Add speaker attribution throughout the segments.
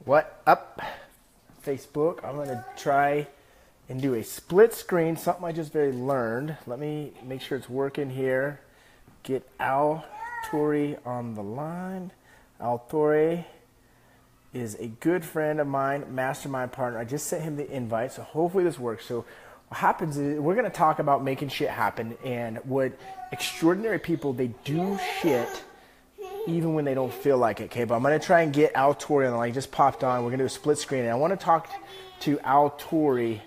Speaker 1: What up, Facebook? I'm going to try and do a split screen, something I just very learned. Let me make sure it's working here. Get Al Torre on the line. Al Torre is a good friend of mine, mastermind partner. I just sent him the invite, so hopefully this works. So what happens is we're going to talk about making shit happen and what extraordinary people, they do shit even when they don't feel like it, okay? But I'm going to try and get Al Torre on the line. He just popped on. We're going to do a split screen. And I want to talk to Al Torre,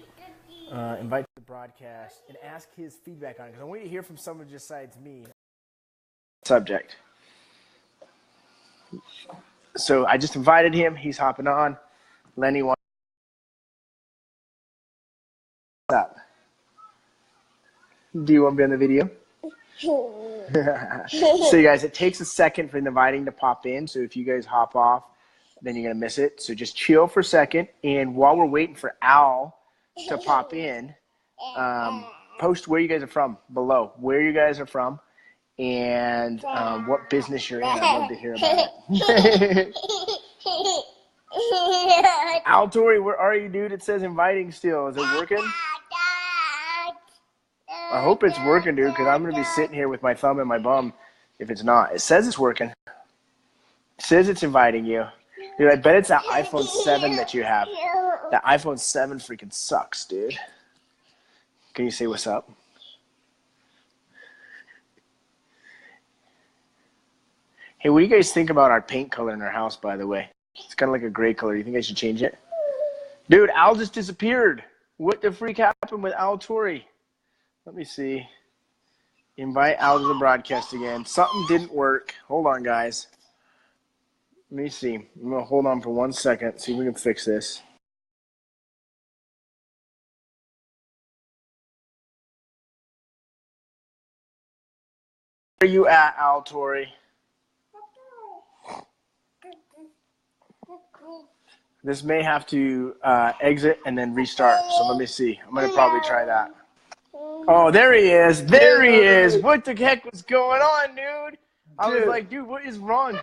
Speaker 1: invite to the broadcast, and ask his feedback on it. Because I want you to hear from someone besides me. Subject. So I just invited him. He's hopping on. Lenny, what's up? Do you want to be on the video? So you guys, it takes a second for the inviting to pop in. So if you guys hop off, then you're going to miss it. So just chill for a second. And while we're waiting for Al to pop in, post where you guys are from below, where you guys are from, and what business you're in. I'd love to hear about it. Al Torre, where are you, dude? It says inviting still. Is it working? I hope it's working, dude, because I'm going to be sitting here with my thumb in my bum if it's not. It says it's working. It says it's inviting you. Dude, I bet it's that iPhone 7 that you have. That iPhone 7 freaking sucks, dude. Can you say what's up? Hey, what do you guys think about our paint color in our house, by the way? It's kind of like a gray color. You think I should change it? Dude, Al just disappeared. What the freak happened with Al Torre? Let me see. Invite Al to the broadcast again. Something didn't work. Hold on, guys. Let me see. I'm going to hold on for 1 second, see if we can fix this. Where are you at, Al Torre? This may have to exit and then restart. So let me see. I'm going to probably try that. Oh, there he is. There he is. What the heck was going on, dude? I was like, dude, what is wrong? I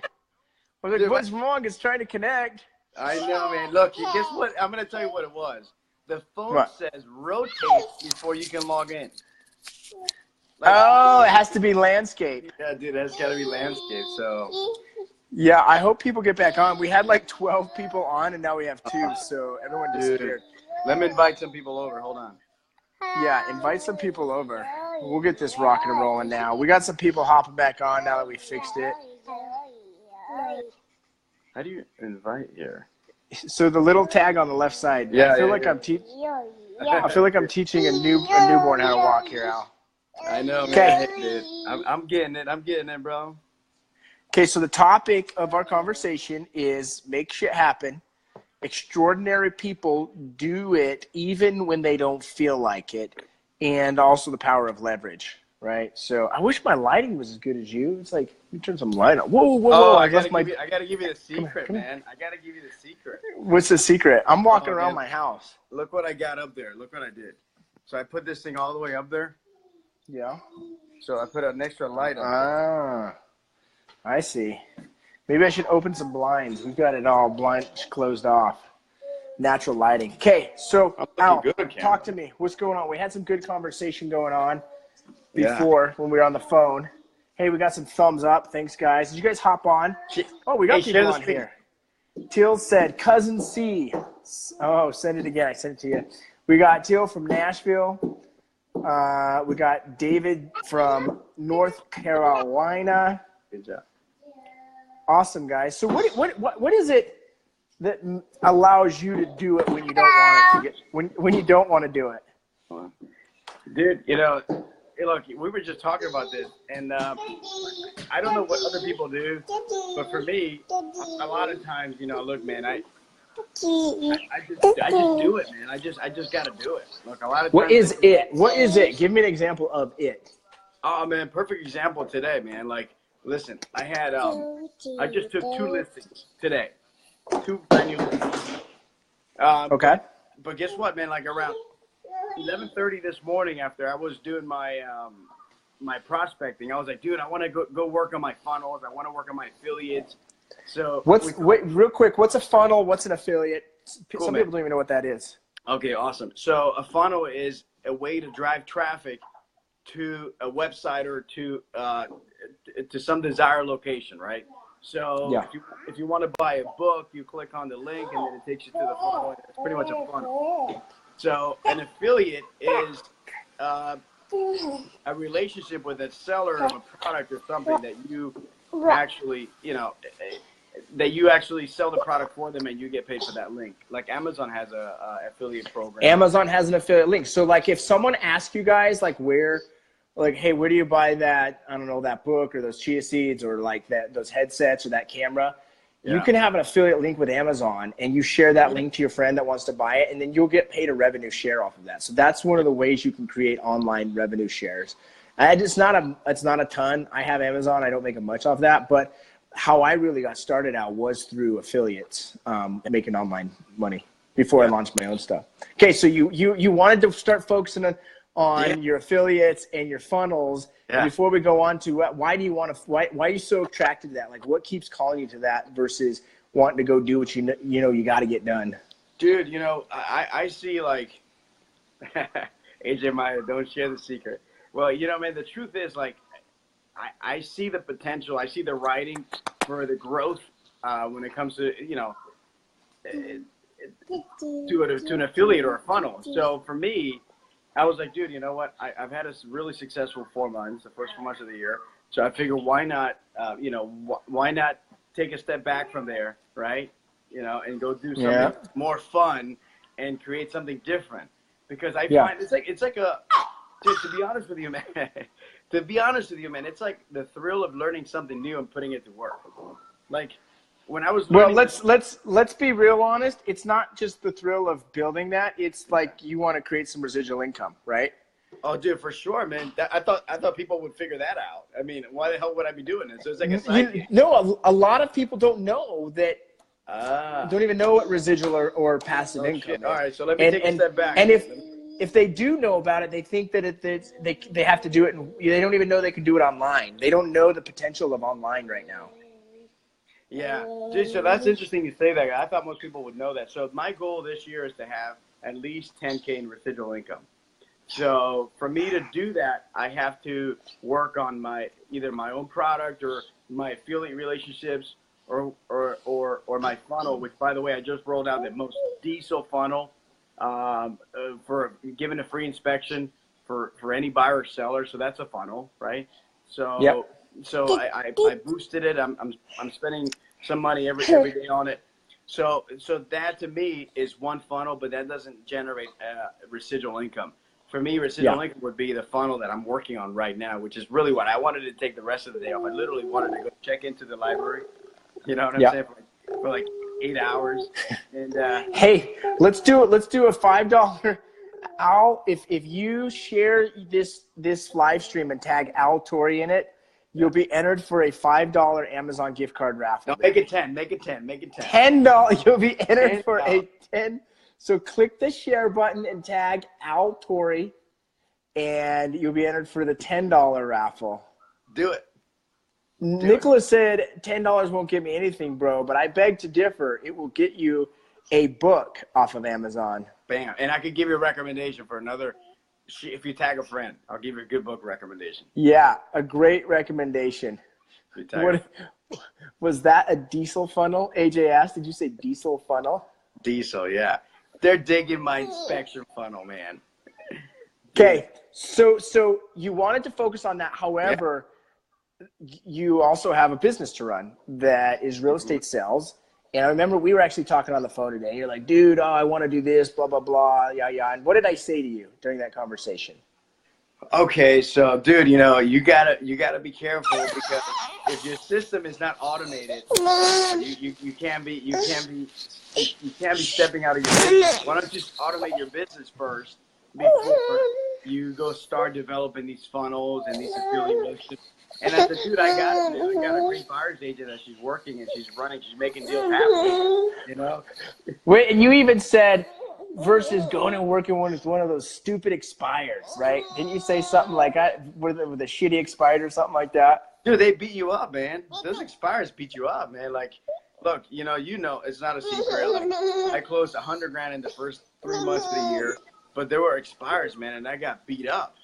Speaker 1: was like, dude, what's wrong? It's trying to connect.
Speaker 2: I know, man. Look, guess what? I'm going to tell you what it was. The phone says rotate before you can log in.
Speaker 1: Like, oh, it has to be landscape.
Speaker 2: Yeah, dude, that's got to be landscape. So.
Speaker 1: Yeah, I hope people get back on. We had like 12 people on, and now we have 2, so everyone disappeared.
Speaker 2: Let me invite some people over. Hold on.
Speaker 1: Yeah, invite some people over. We'll get this rocking and rolling now. We got some people hopping back on now that we fixed it.
Speaker 2: How do you invite here?
Speaker 1: So the little tag on the left side. Yeah, I feel like I'm teaching a newborn how to walk here, Al.
Speaker 2: I know, man. Okay. Dude. I'm getting it. I'm getting it, bro.
Speaker 1: Okay, so the topic of our conversation is make shit happen. Extraordinary people do it even when they don't feel like it, and also the power of leverage, right? So I wish my lighting was as good as you. It's like, let me turn some light on. Whoa.
Speaker 2: I gotta give you the secret, man. I gotta give you the secret.
Speaker 1: What's the secret? I'm walking around my house.
Speaker 2: Look what I got up there. Look what I did. So I put this thing all the way up there.
Speaker 1: Yeah.
Speaker 2: So I put an extra light on there.
Speaker 1: I see. Maybe I should open some blinds. We've got it all closed off. Natural lighting. Okay, so Al, talk to me. What's going on? We had some good conversation going on before when we were on the phone. Hey, we got some thumbs up. Thanks, guys. Did you guys hop on? Oh, we got people on here. Teal said, Cousin C. Oh, send it again. I sent it to you. We got Teal from Nashville. We got David from North Carolina.
Speaker 2: Good job.
Speaker 1: Awesome, guys. So what is it that allows you to do it when you don't want it when you don't want to do it?
Speaker 2: Dude, look, we were just talking about this, and I don't know what other people do, but for me, a lot of times, look, man, I just do it, man. I just got to do it. Look, a lot of times.
Speaker 1: What is it? What is it? Give me an example of it.
Speaker 2: Oh, man, perfect example today, man. Like, listen, I had I just took 2 listings today. 2 brand new listings.
Speaker 1: Okay.
Speaker 2: But guess what, man? Like around 11:30 this morning, after I was doing my my prospecting, I was like, dude, I want to go work on my funnels. I want to work on my affiliates. So
Speaker 1: wait, real quick, what's a funnel? What's an affiliate?
Speaker 2: Cool,
Speaker 1: Some
Speaker 2: man.
Speaker 1: people don't even know what that is.
Speaker 2: Okay, awesome. So a funnel is a way to drive traffic to a website or to some desired location, right? So
Speaker 1: Yeah.
Speaker 2: if you want to buy a book, you click on the link and then it takes you to the funnel. It's pretty much a funnel. So an affiliate is a relationship with a seller of a product or something that you actually, that you actually sell the product for them and you get paid for that link. Like Amazon has a affiliate program.
Speaker 1: Amazon has an affiliate link. So like if someone asks you guys like hey, where do you buy that, I don't know, that book or those chia seeds or like those headsets or that camera, you can have an affiliate link with Amazon and you share that link to your friend that wants to buy it, and then you'll get paid a revenue share off of that. So that's one of the ways you can create online revenue shares. It's not a ton. I have Amazon. I don't make much off that, but how I really got started out was through affiliates, making online money before I launched my own stuff. Okay, so you wanted to start focusing on your affiliates and your funnels. Yeah. Before we go on to why are you so attracted to that? Like what keeps calling you to that versus wanting to go do what you got to get done?
Speaker 2: Dude, I see like AJ Maya, don't share the secret. Well, man, the truth is like I see the potential. I see the writing for the growth when it comes to, to an affiliate or a funnel. So for me, I was like, dude, you know what? I've had a really successful 4 months, the first 4 months of the year. So I figured why not, why not take a step back from there, right? And go do something more fun and create something different. Because I find it's like to be honest with you, man, it's like the thrill of learning something new and putting it to work. Like when I was learning
Speaker 1: let's be real honest. It's not just the thrill of building that. It's like you want to create some residual income, right?
Speaker 2: Oh, dude, for sure, man. I thought people would figure that out. I mean, why the hell would I be doing this? So it's like a side gig.
Speaker 1: No, a lot of people don't know that. Don't even know what residual or passive income is.
Speaker 2: All right, so let me take a step back.
Speaker 1: And if they do know about it, they think that they have to do it, and they don't even know they can do it online. They don't know the potential of online right now.
Speaker 2: Yeah, dude, so that's interesting you say that. I thought most people would know that. So my goal this year is to have at least $10K in residual income. So for me to do that, I have to work on either my own product or my affiliate relationships or my funnel, which by the way, I just rolled out the most diesel funnel for giving a free inspection for any buyer or seller. So that's a funnel, right? So So I boosted it. I'm spending some money every day on it. So that to me is one funnel, but that doesn't generate residual income. For me, residual income would be the funnel that I'm working on right now, which is really what I wanted to take the rest of the day off. I literally wanted to go check into the library. You know what I'm saying? For like 8 hours. And
Speaker 1: hey, let's do it. Let's do a $5. Al, if you share this live stream and tag Al Torrey in it, you'll be entered for a $5 Amazon gift card raffle.
Speaker 2: No, make it 10. Make it 10. Make it 10.
Speaker 1: $10. You'll be entered for a 10. So click the share button and tag Al Torrey, and you'll be entered for the $10 raffle.
Speaker 2: Do it.
Speaker 1: Nicholas said $10 won't get me anything, bro, but I beg to differ. It will get you a book off of Amazon.
Speaker 2: Bam. And I could give you a recommendation for another. If you tag a friend, I'll give you a good book recommendation.
Speaker 1: Yeah, a great recommendation. Was that a diesel funnel? AJ asked, did you say diesel funnel?
Speaker 2: Diesel, yeah. They're digging my inspection funnel, man.
Speaker 1: Okay, so you wanted to focus on that. However, you also have a business to run that is real estate sales. And I remember we were actually talking on the phone today. You're like, dude, I want to do this, blah, blah, blah, yeah. And what did I say to you during that conversation?
Speaker 2: Okay, so dude, you gotta be careful, because if your system is not automated, you can't be stepping out of your business. Why don't you just automate your business first before you go start developing these funnels and these affiliate relationships? And I said, dude, I got a great buyer's agent that she's working and she's running, she's making deals happen.
Speaker 1: Wait, and you even said versus going and working with one of those stupid expires, right? Didn't you say something like with a shitty expired or something like that?
Speaker 2: Dude, they beat you up, man. Those expires beat you up, man. Like, look, it's not a secret. Like, I closed 100 grand in the first 3 months of the year, but there were expires, man, and I got beat up.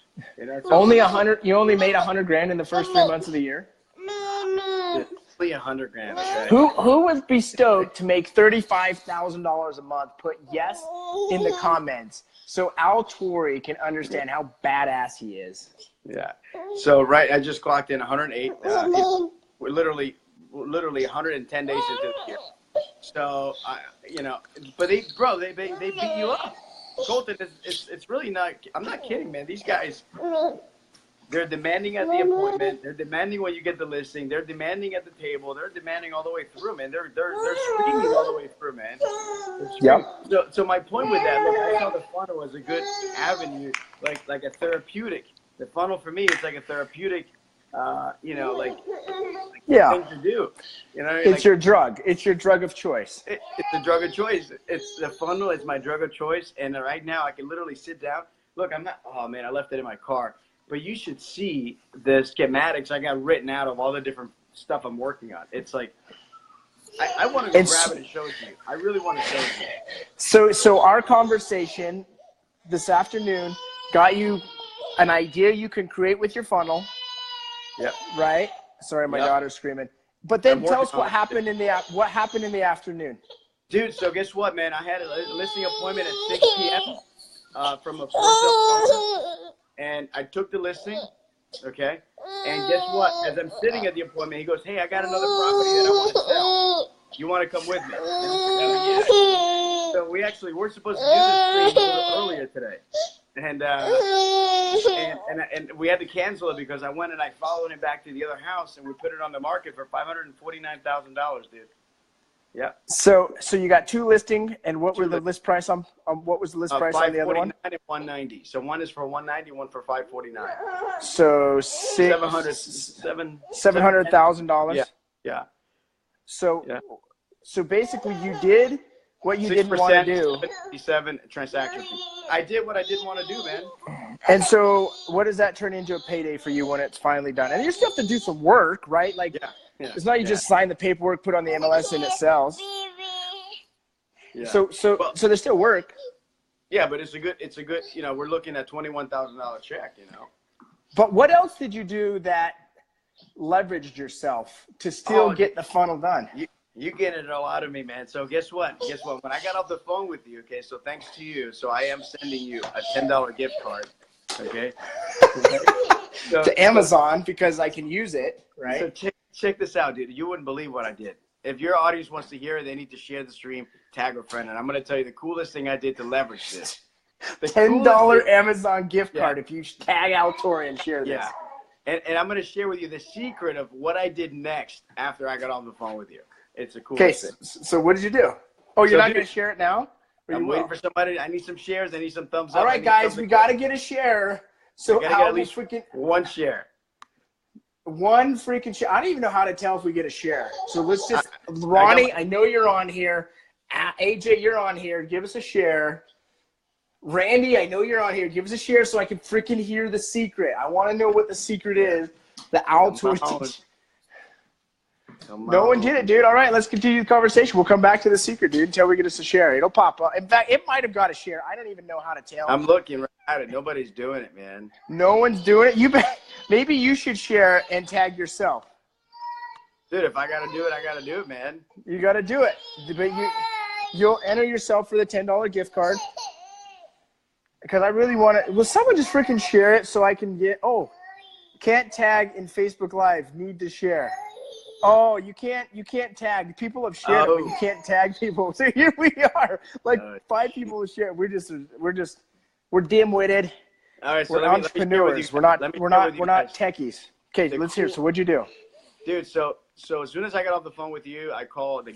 Speaker 1: Only 100. You only made 100 grand in the first 3 months of the year.
Speaker 2: Only 100 grand. Okay?
Speaker 1: Who was bestowed to make $35,000 a month? Put yes in the comments so Al Torrey can understand how badass he is.
Speaker 2: Yeah. So I just clocked in 108. We're literally 110 days into the year. So but they beat you up. Colton, it's really not. I'm not kidding, man. These guys, they're demanding at the appointment. They're demanding when you get the listing. They're demanding at the table. They're demanding all the way through, man. They're screaming all the way through, man.
Speaker 1: Yep.
Speaker 2: So my point with that, look, I saw the funnel as a good avenue, like a therapeutic. The funnel for me is like a therapeutic, thing to do.
Speaker 1: It's your drug. It's your drug of choice.
Speaker 2: It's the drug of choice. It's the funnel. It's my drug of choice. And right now I can literally sit down. Look, I'm not. Oh man, I left it in my car. But you should see the schematics I got written out of all the different stuff I'm working on. It's like I want to go grab it and show it to you. I really want to show it to you.
Speaker 1: So our conversation this afternoon got you an idea you can create with your funnel.
Speaker 2: Yep.
Speaker 1: Right? Sorry, my daughter's screaming. But then tell us what happened in the afternoon.
Speaker 2: Dude, so guess what, man? I had a listing appointment at 6 p.m. From a wholesale, and I took the listing, okay? And guess what? As I'm sitting at the appointment, he goes, "Hey, I got another property that I want to sell. You want to come with me?" Yeah. So we're supposed to do this stream a little earlier today. And we had to cancel it because I went and I followed him back to the other house and we put it on the market for $549,000, dude. Yeah.
Speaker 1: So you got two listing, and what were the list price on what was the list price on the other one?
Speaker 2: 549 and 190. So one is for 190, one for 549.
Speaker 1: So $700,000.
Speaker 2: Yeah. Yeah.
Speaker 1: So basically you did what you didn't want to do.
Speaker 2: 57 transaction fee. I did what I didn't want to do, man.
Speaker 1: And so what does that turn into a payday for you when it's finally done? And you still have to do some work, right? Like it's not you just sign the paperwork, put on the MLS, and it sells. Yeah. So there's still work.
Speaker 2: Yeah, but it's a good, we're looking at $21,000 check,
Speaker 1: But what else did you do that leveraged yourself to still get the funnel done?
Speaker 2: You get it all out of me, man. So guess what? When I got off the phone with you, okay, so thanks to you, so I am sending you a $10 gift card, okay?
Speaker 1: To Amazon, because I can use it, right?
Speaker 2: So check this out, dude. You wouldn't believe what I did. If your audience wants to hear it, they need to share the stream, tag a friend, and I'm going to tell you the coolest thing I did to leverage this. The
Speaker 1: $10 Amazon gift card if you tag Al Torrey and share this.
Speaker 2: Yeah. And I'm going to share with you the secret of what I did next after I got off the phone with you. It's a cool thing.
Speaker 1: So what did you do? Oh, you're not going to share it now?
Speaker 2: I'm waiting for somebody. I need some shares. I need some thumbs up.
Speaker 1: All right, guys, we got to get a share. So
Speaker 2: how at least one share.
Speaker 1: One freaking share. I don't even know how to tell if we get a share. So let's just, Ronnie, I know you're on here. AJ, you're on here. Give us a share. Randy, I know you're on here. Give us a share so I can freaking hear the secret. I want to know what the secret is. The Al Torrey. No one did it, dude. All right, let's continue the conversation. We'll come back to the secret, dude, until we get us a share. It'll pop up. In fact, it might have got a share. I don't even know how to tell.
Speaker 2: I'm looking right at it. Nobody's doing it, man.
Speaker 1: No one's doing it. Maybe you should share and tag yourself.
Speaker 2: Dude, if I got to do it, I got to do it, man.
Speaker 1: You got to do it. But you'll enter yourself for the $10 gift card. Because I really want to. Will someone just freaking share it so I can get. Oh, can't tag in Facebook Live. Need to share. Oh, you can't tag. People have shared it, but you can't tag people. So here we are. Like 5 people have shared. We're dim-witted.
Speaker 2: All right, so
Speaker 1: we're entrepreneurs. We're not techies. Okay, let's hear. So what'd you do?
Speaker 2: Dude, so as soon as I got off the phone with you, I called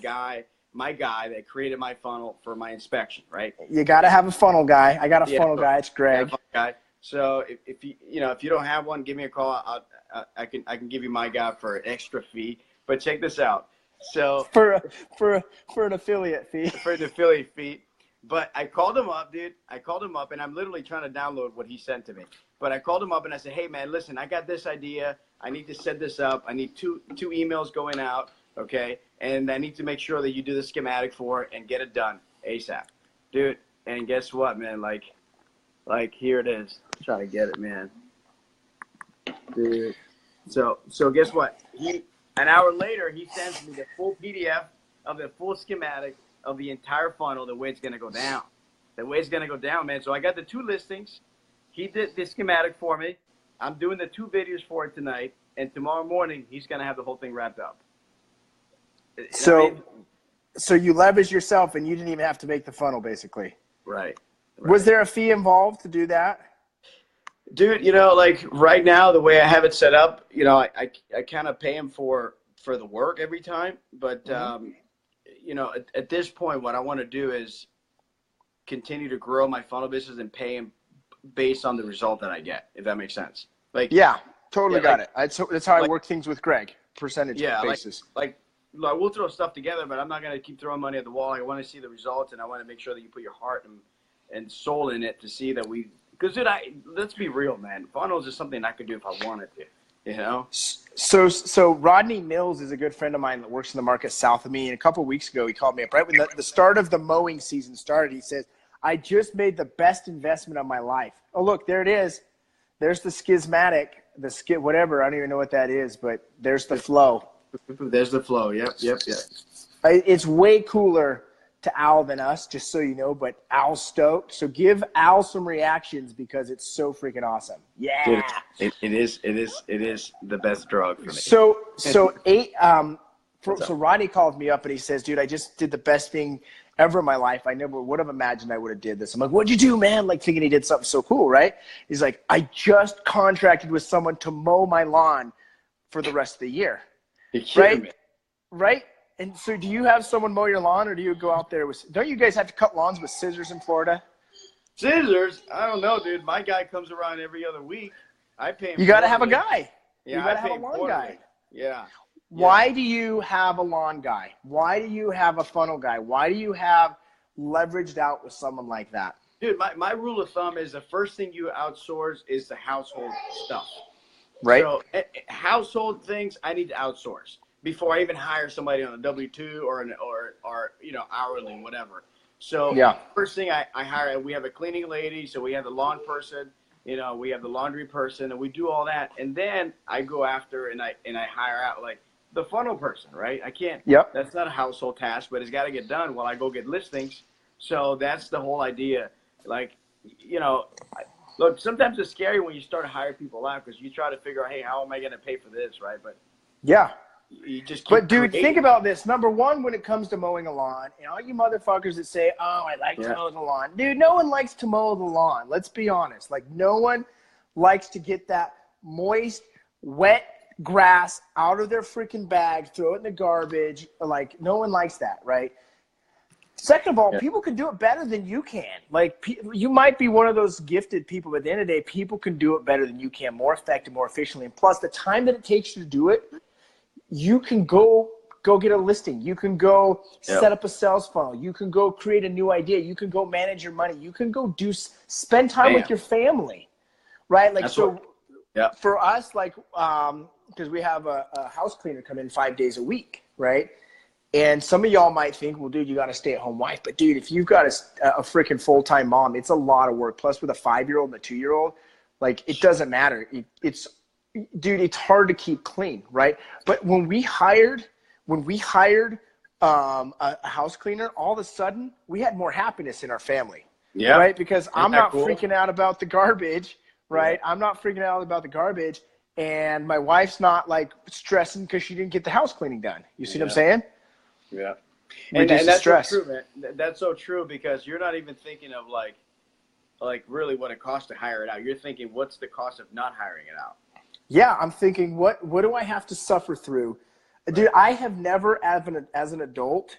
Speaker 2: my guy that created my funnel for my inspection, right?
Speaker 1: You got to have a funnel guy. I got a funnel guy. It's Greg.
Speaker 2: Guy. So if you don't have one, give me a call. I can give you my guy for an extra fee. But check this out. So
Speaker 1: for an affiliate fee.
Speaker 2: For an affiliate fee. But I called him up, dude. I called him up, and I'm literally trying to download what he sent to me. But I called him up, and I said, hey, man, listen, I got this idea. I need to set this up. I need two emails going out, okay? And I need to make sure that you do the schematic for it and get it done ASAP. Dude, and guess what, man? Like here it is. Try to get it, man. Dude. So guess what? An hour later, he sends me the full PDF of the full schematic of the entire funnel, the way it's going to go down. The way it's going to go down, man. So I got the 2 listings. He did the schematic for me. I'm doing the 2 videos for it tonight. And tomorrow morning, he's going to have the whole thing wrapped up.
Speaker 1: So you leverage yourself and you didn't even have to make the funnel, basically.
Speaker 2: Right.
Speaker 1: Was there a fee involved to do that?
Speaker 2: Dude, like right now, the way I have it set up, I kind of pay him for the work every time. But, at this point, what I want to do is continue to grow my funnel business and pay him based on the result that I get, if that makes sense. Like, yeah,
Speaker 1: totally got it. That's how I work things with Greg, percentage basis.
Speaker 2: Like, we'll throw stuff together, but I'm not going to keep throwing money at the wall. I want to see the results, and I want to make sure that you put your heart and soul in it to see that because, dude, let's be real, man. Funnels is something I could do if I wanted to.
Speaker 1: So Rodney Mills is a good friend of mine that works in the market south of me. And a couple of weeks ago, he called me up right when the start of the mowing season started. He says, I just made the best investment of my life. Oh, look, there it is. There's the schismatic, whatever. I don't even know what that is, but there's the flow.
Speaker 2: There's the flow. Yep.
Speaker 1: It's way cooler to Al than us, just so you know, but Al's stoked. So give Al some reactions because it's so freaking awesome. Yeah.
Speaker 2: Dude, it is the best drug for me.
Speaker 1: So Rodney called me up and he says, dude, I just did the best thing ever in my life. I never would have imagined I would have did this. I'm like, what'd you do, man? Like thinking he did something so cool, right? He's like, I just contracted with someone to mow my lawn for the rest of the year. Right? And so do you have someone mow your lawn or do you go out there don't you guys have to cut lawns with scissors in Florida?
Speaker 2: Scissors? I don't know, dude. My guy comes around every other week. I pay him.
Speaker 1: You got to have a guy.
Speaker 2: Yeah,
Speaker 1: you got to have a lawn guy.
Speaker 2: Yeah.
Speaker 1: Why do you have a lawn guy? Why do you have a funnel guy? Why do you have leveraged out with someone like that?
Speaker 2: Dude, my rule of thumb is the first thing you outsource is the household stuff.
Speaker 1: Right.
Speaker 2: So household things I need to outsource before I even hire somebody on a W-2 or hourly, whatever. So first thing I hire, we have a cleaning lady, so we have the lawn person, we have the laundry person, and we do all that. And then I go after and I hire out like the funnel person, right? I can't.
Speaker 1: Yep.
Speaker 2: That's not a household task, but it's got to get done while I go get listings. So that's the whole idea. Like, look, sometimes it's scary when you start to hire people out because you try to figure out, hey, how am I going to pay for this, right? But
Speaker 1: yeah.
Speaker 2: You just keep
Speaker 1: But dude,
Speaker 2: creating.
Speaker 1: think about this. Number one, when it comes to mowing a lawn, and all you motherfuckers that say, oh, I like to mow the lawn. Dude, no one likes to mow the lawn. Let's be honest. Like, no one likes to get that moist, wet grass out of their freaking bag, throw it in the garbage. Like, no one likes that, right? Second of all, people can do it better than you can. Like, you might be one of those gifted people, but at the end of the day, people can do it better than you can, more effective, more efficiently. And plus, the time that it takes you to do it, you can go get a listing. You can go set up a sales funnel. You can go create a new idea. You can go manage your money. You can go spend time with your family, right? Like, for us, like, because we have a house cleaner come in 5 days a week, right? And some of y'all might think, well, dude, you got a stay-at-home wife. But, dude, if you've got a freaking full-time mom, it's a lot of work. Plus, with a 5-year-old and a 2-year-old, like, it doesn't matter. Dude, it's hard to keep clean, right? But when we hired a house cleaner, all of a sudden, we had more happiness in our family, right? Because I'm not freaking out about the garbage, right? I'm not freaking out about the garbage, and my wife's not, like, stressing because she didn't get the house cleaning done. You see what I'm saying?
Speaker 2: Yeah. And that's so true, man. That's so true because you're not even thinking of like really what it costs to hire it out. You're thinking, what's the cost of not hiring it out?
Speaker 1: Yeah, I'm thinking, what do I have to suffer through? Dude, I have never, as an adult,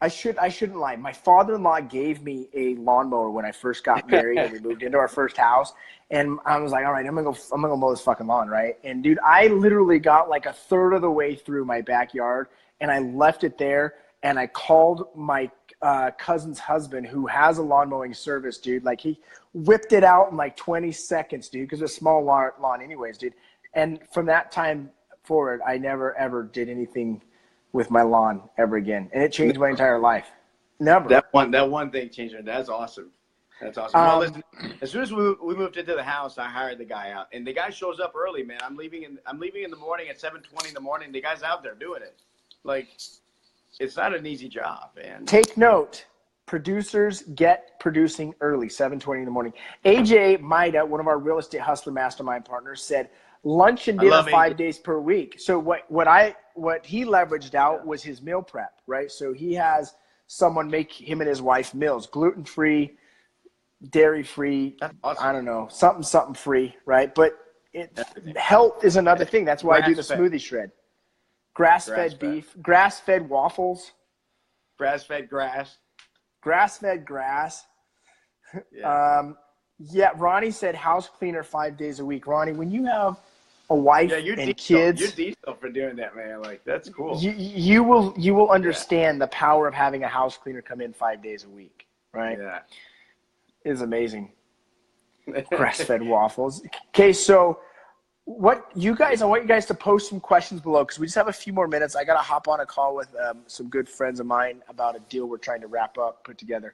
Speaker 1: I shouldn't lie. My father-in-law gave me a lawnmower when I first got married and we moved into our first house. And I was like, all right, I'm gonna mow this fucking lawn, right? And dude, I literally got like a third of the way through my backyard and I left it there and I called my cousin's husband, who has a lawn mowing service, dude. Like, he whipped it out in like 20 seconds, dude, because it's a small lawn anyways, dude. And from that time forward, I never, ever did anything with my lawn ever again. And it changed my entire life. Never.
Speaker 2: That one thing changed it. That's awesome. That's awesome. Well, listen, as soon as we moved into the house, I hired the guy out, and the guy shows up early, man. I'm leaving in the morning at 7:20 in the morning. The guy's out there doing it. Like, it's not an easy job, man.
Speaker 1: Take note. Producers get producing early, 7:20 in the morning. AJ Maida, one of our real estate hustler mastermind partners, said lunch and dinner 5 days per week. So what he leveraged out was his meal prep, right? So he has someone make him and his wife meals, gluten-free, dairy-free, awesome. I don't know, something free, right? But health is another thing. That's why I do the smoothie shred. Grass-fed beef, grass-fed waffles.
Speaker 2: Grass-fed grass.
Speaker 1: Grass-fed grass. Yeah. Ronnie said house cleaner 5 days a week. Ronnie, when you have a wife and kids,
Speaker 2: you're decent for doing that, man. Like, that's cool.
Speaker 1: You will understand the power of having a house cleaner come in 5 days a week, right?
Speaker 2: Yeah.
Speaker 1: Is amazing. Grass-fed waffles. Okay, so I want you guys to post some questions below, because we just have a few more minutes. I got to hop on a call with some good friends of mine about a deal we're trying to wrap up, put together.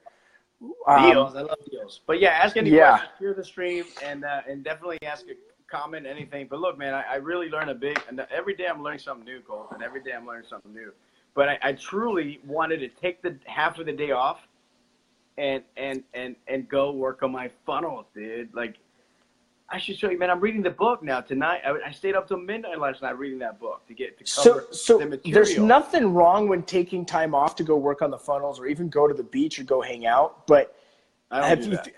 Speaker 2: Deals. I love deals. But yeah, ask any questions, share the stream, and definitely ask a comment, anything. But look, man, I really learn and every day I'm learning something new, Colton. Every day I'm learning something new. But I truly wanted to take the half of the day off and go work on my funnel, dude. Like, I should show you, man. I'm reading the book now tonight. I stayed up till midnight last night reading that book to cover the material.
Speaker 1: There's nothing wrong when taking time off to go work on the funnels, or even go to the beach or go hang out. But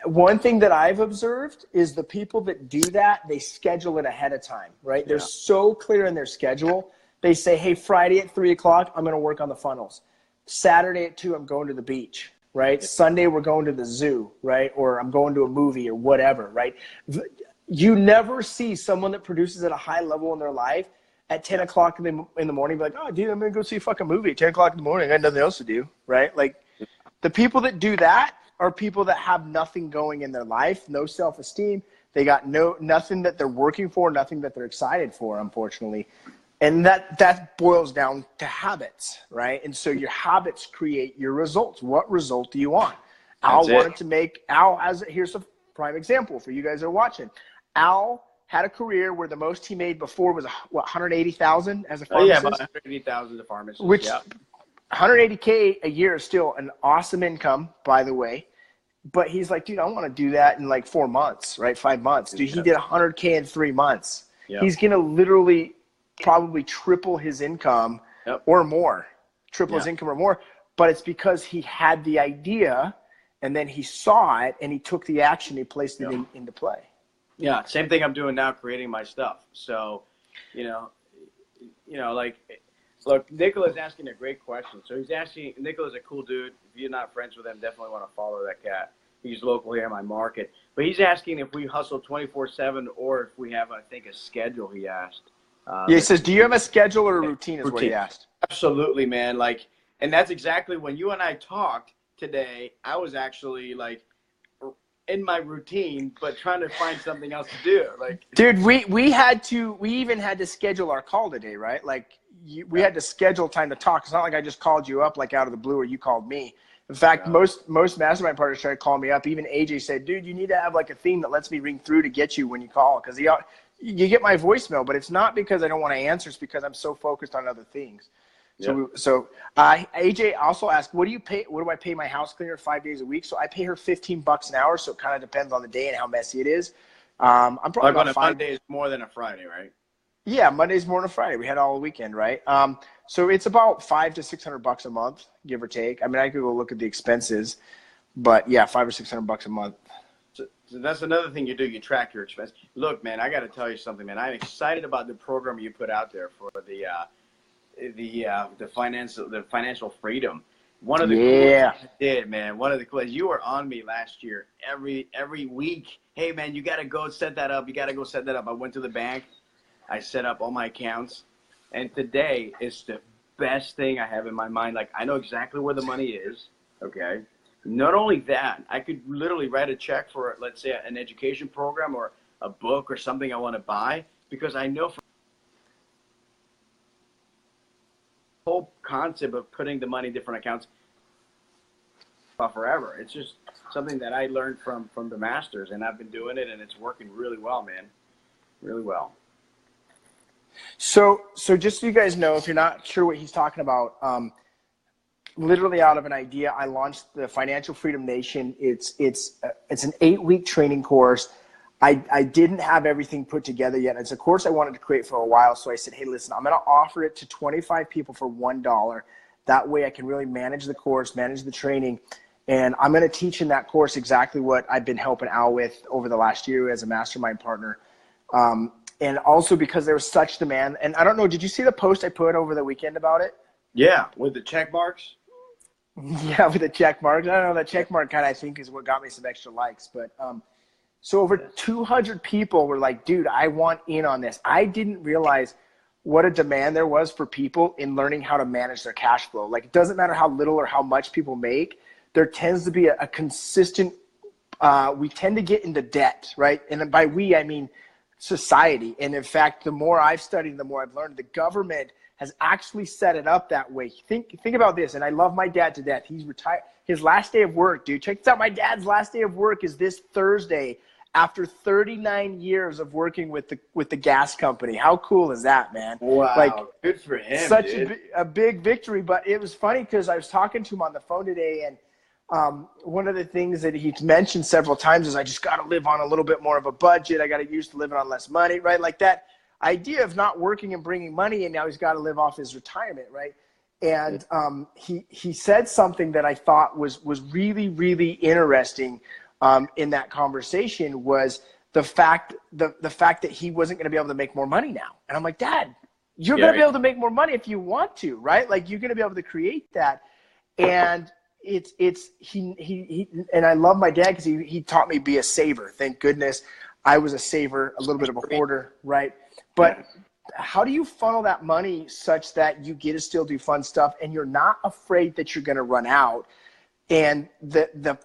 Speaker 1: one thing that I've observed is the people that do that, they schedule it ahead of time, right? Yeah. They're so clear in their schedule. They say, hey, Friday at 3 o'clock, I'm going to work on the funnels. Saturday at 2, I'm going to the beach. Right? Sunday, we're going to the zoo, right? Or I'm going to a movie or whatever, right? You never see someone that produces at a high level in their life at 10 o'clock in the morning be like, oh, dude, I'm going to go see a fucking movie at 10 o'clock in the morning. I got nothing else to do, right? Like, the people that do that are people that have nothing going in their life, no self-esteem. They got nothing that they're working for, nothing that they're excited for, unfortunately. And that boils down to habits, right? And so your habits create your results. What result do you want? Here's a prime example for you guys that are watching. Al had a career where the most he made before was, what, $180,000 as a pharmacist?
Speaker 2: Oh, yeah, about $180,000 as a pharmacist.
Speaker 1: Which, $180K a year is still an awesome income, by the way. But he's like, dude, I want to do that in like 4 months, right? 5 months. Dude, he did $100K in 3 months. Yep. He's going to literally probably triple his income or more, his income or more. But it's because he had the idea, and then he saw it, and he took the action. He placed it into play.
Speaker 2: Yeah, same thing I'm doing now, creating my stuff. So, like, look, Nicola's asking a great question. So he's asking, Nicola's a cool dude. If you're not friends with him, definitely want to follow that cat. He's local here in my market. But he's asking if we hustle 24/7 or if we have, I think, a schedule, he asked.
Speaker 1: He says, do you have a schedule or a routine is what he asked.
Speaker 2: Absolutely, man. Like, and that's exactly when you and I talked today, I was actually like in my routine, but trying to find something else to do. Like,
Speaker 1: dude, we even had to schedule our call today, right? Like, we had to schedule time to talk. It's not like I just called you up like out of the blue, or you called me. In fact, most mastermind partners try to call me up. Even AJ said, dude, you need to have like a theme that lets me ring through to get you when you call. Because you get my voicemail, but it's not because I don't want to answer. It's because I'm so focused on other things. Yep. So AJ also asked, what do I pay my house cleaner 5 days a week? So I pay her $15 an hour. So it kind of depends on the day and how messy it is. I'm probably
Speaker 2: about Monday is more than a Friday, right?
Speaker 1: Yeah, Monday's more than a Friday. We had all weekend, right? So it's about $500 to $600 a month, give or take. I mean, I could go look at the expenses, but yeah, $500 or $600 a month.
Speaker 2: So that's another thing you do. You track your expense. Look, man, I got to tell you something, man. I'm excited about the program you put out there for the financial freedom. One of the coolest I did, man. One of the coolest. You were on me last year every week. Hey, man, you got to go set that up. You got to go set that up. I went to the bank. I set up all my accounts. And today is the best thing I have in my mind. Like, I know exactly where the money is, okay? Not only that, I could literally write a check for, let's say, an education program or a book or something I want to buy, because I know for the whole concept of putting the money in different accounts forever. It's just something that I learned from the masters, and I've been doing it, and it's working really well, man. Really well.
Speaker 1: So just so you guys know, if you're not sure what he's talking about, literally out of an idea, I launched the Financial Freedom Nation. It's an 8-week training course. I didn't have everything put together yet. It's a course I wanted to create for a while. So I said, hey, listen, I'm going to offer it to 25 people for $1. That way I can really manage the course, manage the training. And I'm going to teach in that course exactly what I've been helping Al with over the last year as a mastermind partner. And also because there was such demand. And I don't know, did you see the post I put over the weekend about it?
Speaker 2: Yeah, with the check marks.
Speaker 1: Yeah, with the check marks. I don't know, that check mark kind of, I think, is what got me some extra likes. But so over 200 people were like, dude, I want in on this. I didn't realize what a demand there was for people in learning how to manage their cash flow. Like, it doesn't matter how little or how much people make. There tends to be a consistent, we tend to get into debt, right? And by we, I mean society. And in fact, the more I've studied, the more I've learned, the government has actually set it up that way. Think about this. And I love my dad to death. He's retired. His last day of work, dude, check this out. My dad's last day of work is this Thursday after 39 years of working with the gas company. How cool is that, man?
Speaker 2: Wow.
Speaker 1: Like,
Speaker 2: good for him,
Speaker 1: such
Speaker 2: dude.
Speaker 1: a big victory. But it was funny because I was talking to him on the phone today, and one of the things that he's mentioned several times is I just got to live on a little bit more of a budget. I got to get used to living on less money, right? Like that idea of not working and bringing money in, now he's got to live off his retirement, right? And he said something that I thought was really, really interesting in that conversation, was the fact that he wasn't going to be able to make more money now. And I'm like, Dad, you're going to be able to make more money if you want to, right? Like, you're going to be able to create that. And he and I love my dad because he taught me be a saver. Thank goodness I was a saver, a little bit of a hoarder, right? But how do you funnel that money such that you get to still do fun stuff and you're not afraid that you're going to run out? And the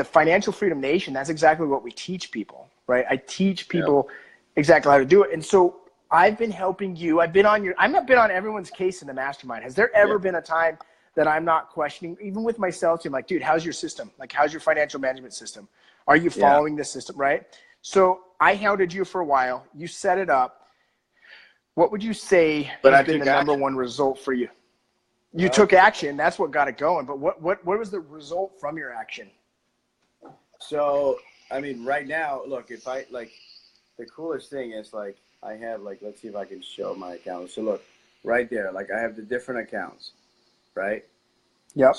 Speaker 1: Financial Freedom Nation, that's exactly what we teach people, right? I teach people exactly how to do it. And so I've been helping you. I've been on everyone's case in the mastermind. Has there ever been a time that I'm not questioning, even with myself, I'm like, dude, how's your system? Like, how's your financial management system? Are you following the system, right? So I hounded you for a while. You set it up. What would you say has been the number one result for you? You took action. That's what got it going. But what was the result from your action?
Speaker 2: So, I mean, right now, look, if I, like, the coolest thing is, like, I have, like, let's see if I can show my account. So, look, right there, like, I have the different accounts, right?
Speaker 1: Yep.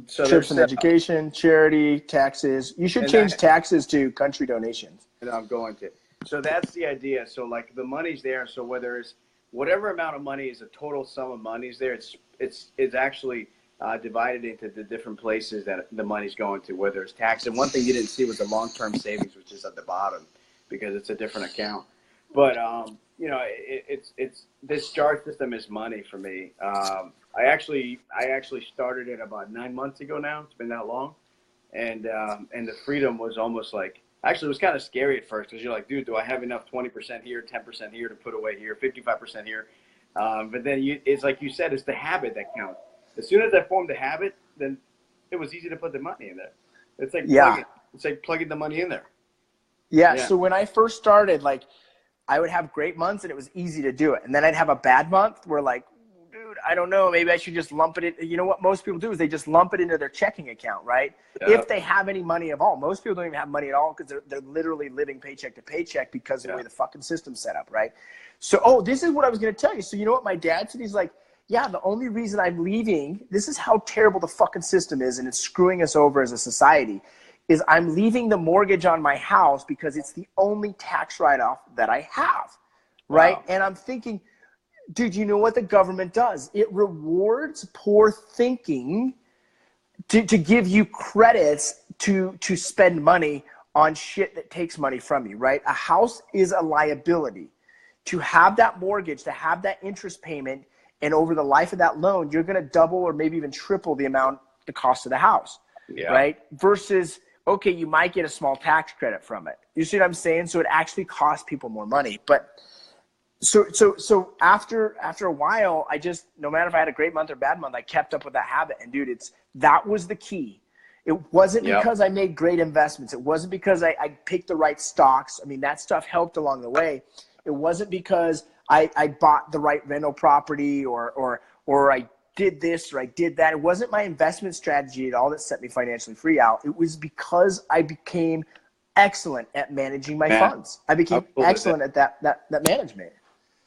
Speaker 2: So
Speaker 1: trips and education, charity, taxes. You should change taxes to country donations.
Speaker 2: And I'm going to. So that's the idea. So, like, the money's there. So whether it's whatever amount of money is a total sum of money's there, it's actually divided into the different places that the money's going to, whether it's tax. And one thing you didn't see was the long-term savings, which is at the bottom because it's a different account. But you know, it's this jar system is money for me. I actually started it about 9 months ago now. It's been that long, and the freedom was almost like, actually it was kind of scary at first because you're like, dude, do I have enough 20% here, 10% here to put away here, 55% here? But then it's like you said, it's the habit that counts. As soon as I formed the habit, then it was easy to put the money in there. It's like plugging the money in there.
Speaker 1: Yeah. So when I first started, like, I would have great months and it was easy to do it. And then I'd have a bad month where, like, dude, I don't know, maybe I should just lump it in. You know what most people do is they just lump it into their checking account, right? Yep. If they have any money at all. Most people don't even have money at all because they're literally living paycheck to paycheck because of the way the fucking system's set up, right? So, this is what I was going to tell you. So you know what my dad said? He's like, yeah, the only reason I'm leaving, this is how terrible the fucking system is and it's screwing us over as a society, is I'm leaving the mortgage on my house because it's the only tax write-off that I have, right? Wow. And I'm thinking, dude, you know what the government does? It rewards poor thinking to give you credits to spend money on shit that takes money from you, right? A house is a liability. To have that mortgage, to have that interest payment, And over the life of that loan, you're going to double or maybe even triple the cost of the house, right? Versus, okay, you might get a small tax credit from it. You see what I'm saying? So it actually costs people more money. But so after a while, no matter if I had a great month or bad month, I kept up with that habit. And dude, that was the key. It wasn't because I made great investments. It wasn't because I picked the right stocks. I mean, that stuff helped along the way. It wasn't because I bought the right rental property or I did this or I did that. It wasn't my investment strategy at all that set me financially free, Al. It was because I became excellent at managing my funds. I became excellent at that management.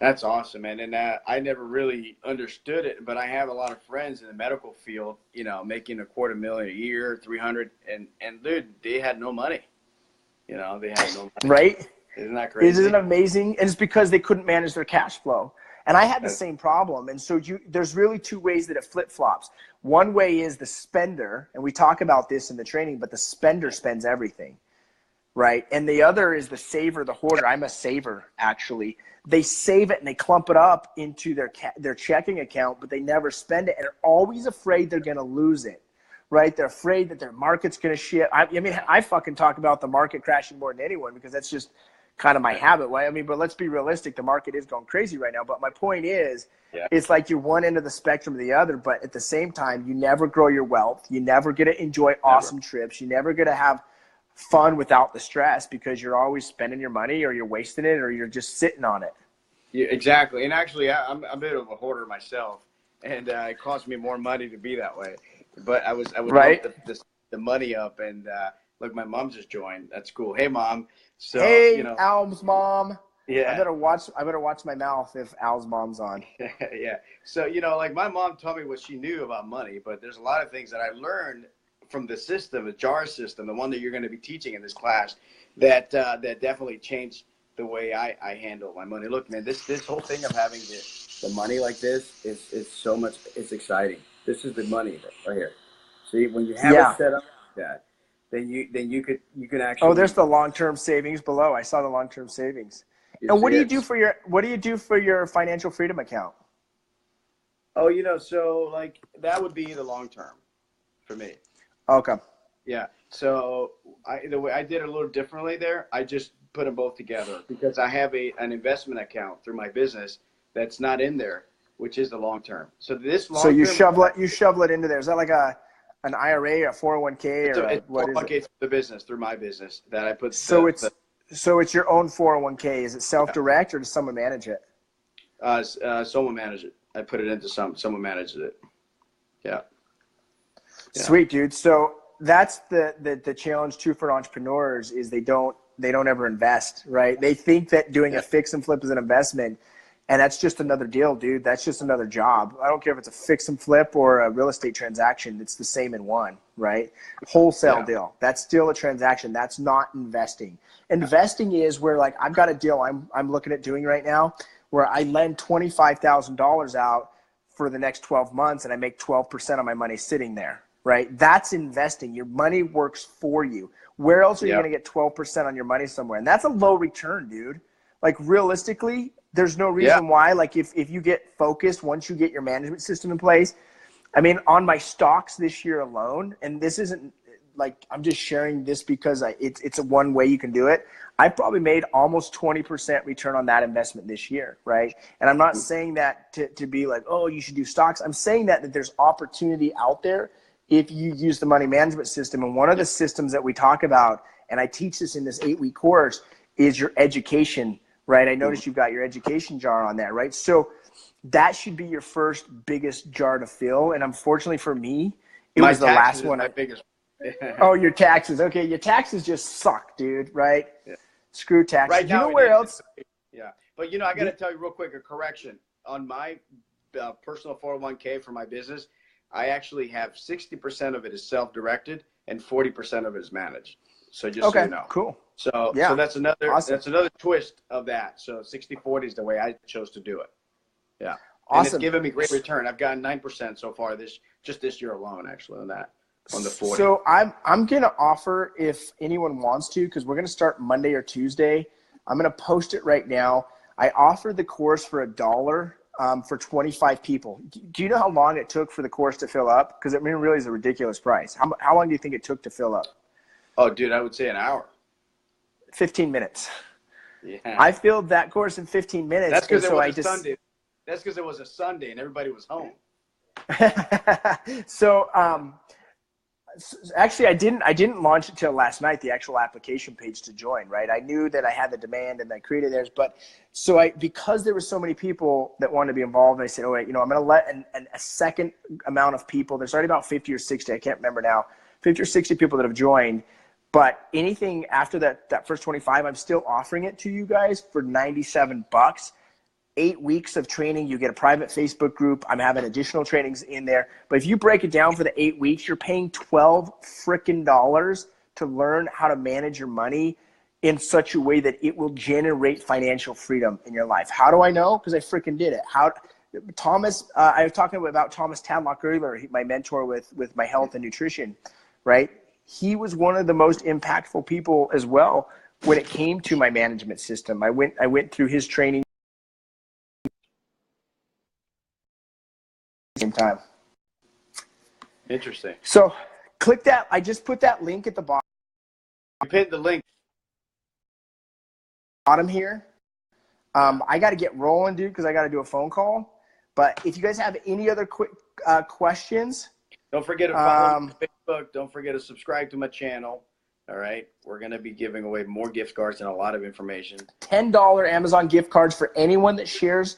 Speaker 2: That's awesome, man. And I never really understood it, but I have a lot of friends in the medical field, making $250,000 a year, 300, and dude, they had no money. They had no money.
Speaker 1: Right?
Speaker 2: Isn't that crazy?
Speaker 1: Isn't it amazing? And it's because they couldn't manage their cash flow. And I had the same problem. And so there's really two ways that it flip-flops. One way is the spender, and we talk about this in the training, but the spender spends everything, right? And the other is the saver, the hoarder. I'm a saver, actually. They save it and they clump it up into their checking account, but they never spend it. And they're always afraid they're going to lose it, right? They're afraid that their market's going to shit. I mean, I fucking talk about the market crashing more than anyone because that's just kind of my habit. I mean, but let's be realistic. The market is going crazy right now. But my point is, it's like you're one end of the spectrum or the other, but at the same time, you never grow your wealth. You never get to enjoy awesome trips. You never get to have fun without the stress because you're always spending your money or you're wasting it or you're just sitting on it.
Speaker 2: Yeah, exactly. And actually, I'm a bit of a hoarder myself, and it cost me more money to be that way. But I would
Speaker 1: right.
Speaker 2: the money up, and look, my mom just joined. That's cool. Hey, Mom. So,
Speaker 1: hey, Al's mom.
Speaker 2: Yeah.
Speaker 1: I better watch my mouth if Al's mom's on.
Speaker 2: Yeah. So, like my mom told me what she knew about money, but there's a lot of things that I learned from the system, the JAR system, the one that you're going to be teaching in this class, that definitely changed the way I handle my money. Look, man, this whole thing of having the money like this is so much. It's exciting. This is the money right here. See, when you have it set up like that, then you can actually.
Speaker 1: Oh, there's the long-term savings below. I saw the long-term savings. And what do you do for your financial freedom account?
Speaker 2: Oh, so like that would be the long term for me.
Speaker 1: Okay.
Speaker 2: Yeah. So the way I did it a little differently there, I just put them both together because I have an investment account through my business that's not in there, which is the long term. So this long.
Speaker 1: So you shovel it into there. Is that like an IRA, a 401k, or what is it?
Speaker 2: It's the business through my business that I put.
Speaker 1: So it's your own 401k. Is it self-direct or does someone manage it?
Speaker 2: Someone manages it. I put it into someone manages it. Yeah.
Speaker 1: Sweet, dude. So that's the challenge too for entrepreneurs is they don't ever invest, right? They think that doing a fix and flip is an investment, and that's just another deal, dude. That's just another job. I don't care if it's a fix and flip or a real estate transaction. It's the same in one, right? Wholesale deal. That's still a transaction. That's not investing. Investing is where, like, I've got a deal I'm looking at doing right now where I lend $25,000 out for the next 12 months and I make 12% of my money sitting there, right? That's investing. Your money works for you. Where else are you going to get 12% on your money somewhere? And that's a low return, dude. Like, realistically, there's no reason why. Like, if you get focused, once you get your management system in place, I mean, on my stocks this year alone, and this isn't like I'm just sharing this because it's a one way you can do it. I probably made almost 20% return on that investment this year, right? And I'm not saying that to be like, oh, you should do stocks. I'm saying that there's opportunity out there if you use the money management system. And one of the systems that we talk about, and I teach this in this 8-week course, is your education, right? I noticed you've got your education jar on there, right? So that should be your first biggest jar to fill. And unfortunately for me, it was the last one.
Speaker 2: My biggest.
Speaker 1: Oh, your taxes. Okay, your taxes just suck, dude, right? Yeah. Screw taxes.
Speaker 2: Right now,
Speaker 1: you know where else?
Speaker 2: Yeah. But, I got to tell you real quick, a correction. On my personal 401k for my business, I actually have 60% of it is self-directed and 40% of it is managed. So just so you know.
Speaker 1: Cool.
Speaker 2: So that's another twist of that. So 60-40 is the way I chose to do it. Yeah. Awesome. And it's given me great return. I've gotten 9% so far this year alone, actually, on that. On the 40.
Speaker 1: So I'm gonna offer, if anyone wants to, because we're gonna start Monday or Tuesday. I'm gonna post it right now. I offer the course for $1 for 25 people. Do you know how long it took for the course to fill up? Because it really is a ridiculous price. How long do you think it took to fill up?
Speaker 2: Oh, dude, I would say an hour.
Speaker 1: 15 minutes.
Speaker 2: Yeah.
Speaker 1: I filled that course in 15 minutes.
Speaker 2: That's because it was a Sunday. That's because it was a Sunday and everybody was home.
Speaker 1: So, actually, I didn't launch it till last night, the actual application page to join, right? I knew that I had the demand and I created theirs, but because there were so many people that wanted to be involved, I said, oh, wait, I'm going to let a second amount of people. There's already about 50 or 60, I can't remember now, 50 or 60 people that have joined. But anything after that first 25, I'm still offering it to you guys for $97. 8 weeks of training. You get a private Facebook group. I'm having additional trainings in there. But if you break it down for the 8 weeks, you're paying $12 frickin' to learn how to manage your money in such a way that it will generate financial freedom in your life. How do I know? Because I frickin' did it. Thomas, I was talking about Thomas Tadlock earlier, my mentor with my health and nutrition, right? He was one of the most impactful people as well when it came to my management system. I went through his training same time.
Speaker 2: Interesting.
Speaker 1: So click that. I just put that link at the bottom.
Speaker 2: You pinned the link.
Speaker 1: Bottom here. I got to get rolling, dude, because I got to do a phone call. But if you guys have any other quick questions.
Speaker 2: Don't forget to follow me on Facebook. Don't forget to subscribe to my channel. All right. We're going to be giving away more gift cards and a lot of information.
Speaker 1: $10 Amazon gift cards for anyone that shares.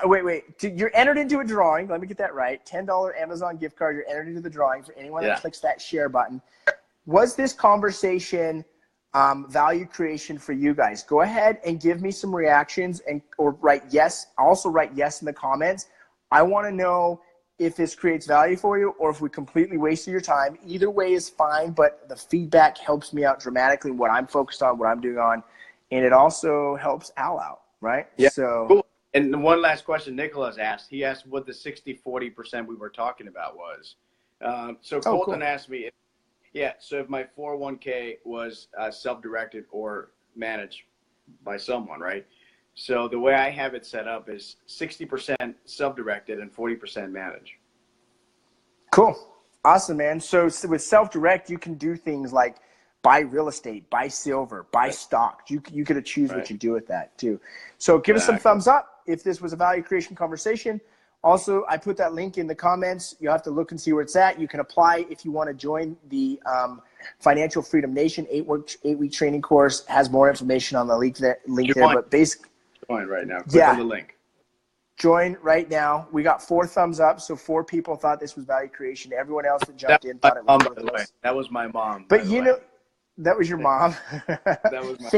Speaker 1: Wait. You're entered into a drawing. Let me get that right. $10 Amazon gift card. You're entered into the drawing for anyone that clicks that share button. Was this conversation value creation for you guys? Go ahead and give me some reactions or write yes. Also write yes in the comments. I want to know if this creates value for you or if we completely wasted your time. Either way is fine, but the feedback helps me out dramatically in what I'm focused on, what I'm doing on, and it also helps Al out, right?
Speaker 2: Yeah,
Speaker 1: so
Speaker 2: cool. And one last question Nicholas asked. He asked what the 60-40% we were talking about was. So Colton asked me, so if my 401k was self-directed or managed by someone, right? So the way I have it set up is 60% self-directed and 40% managed.
Speaker 1: Cool. Awesome, man. So with self-direct, you can do things like buy real estate, buy silver, buy stock. You could choose what you do with that too. So give us some thumbs up if this was a value creation conversation. Also, I put that link in the comments. You have to look and see where it's at. You can apply if you want to join the Financial Freedom Nation 8-week training course. Has more information on the link there. But basically,
Speaker 2: join right now. Click on the link.
Speaker 1: Join right now. We got 4 thumbs up, so 4 people thought this was value creation. Everyone else that jumped in thought it was ridiculous.
Speaker 2: That was my mom.
Speaker 1: But you know, that was your mom.
Speaker 2: That was my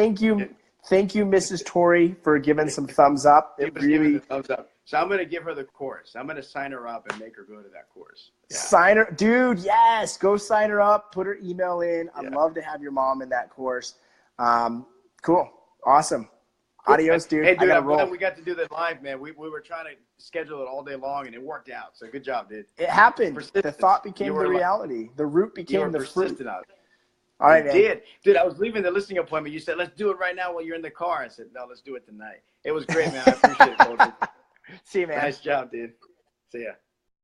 Speaker 1: Thank you, Mrs. Tori, for giving some thumbs up. It really
Speaker 2: thumbs up. So I'm going to give her the course. I'm going to sign her up and make her go to that course. Yeah.
Speaker 1: Sign her, dude. Yes, go sign her up. Put her email in. I'd love to have your mom in that course. Cool, awesome. Adios, dude.
Speaker 2: Hey, dude, I'm glad we got to do that live, man. We were trying to schedule it all day long, and it worked out. So good job, dude.
Speaker 1: It happened. The thought became the reality. The root became the fruit.
Speaker 2: All right, man. Did. Dude, I was leaving the listening appointment. You said, let's do it right now while you're in the car. I said, no, let's do it tonight. It was great, man. I appreciate it, Colton.
Speaker 1: See you, man.
Speaker 2: Nice job, dude. See ya.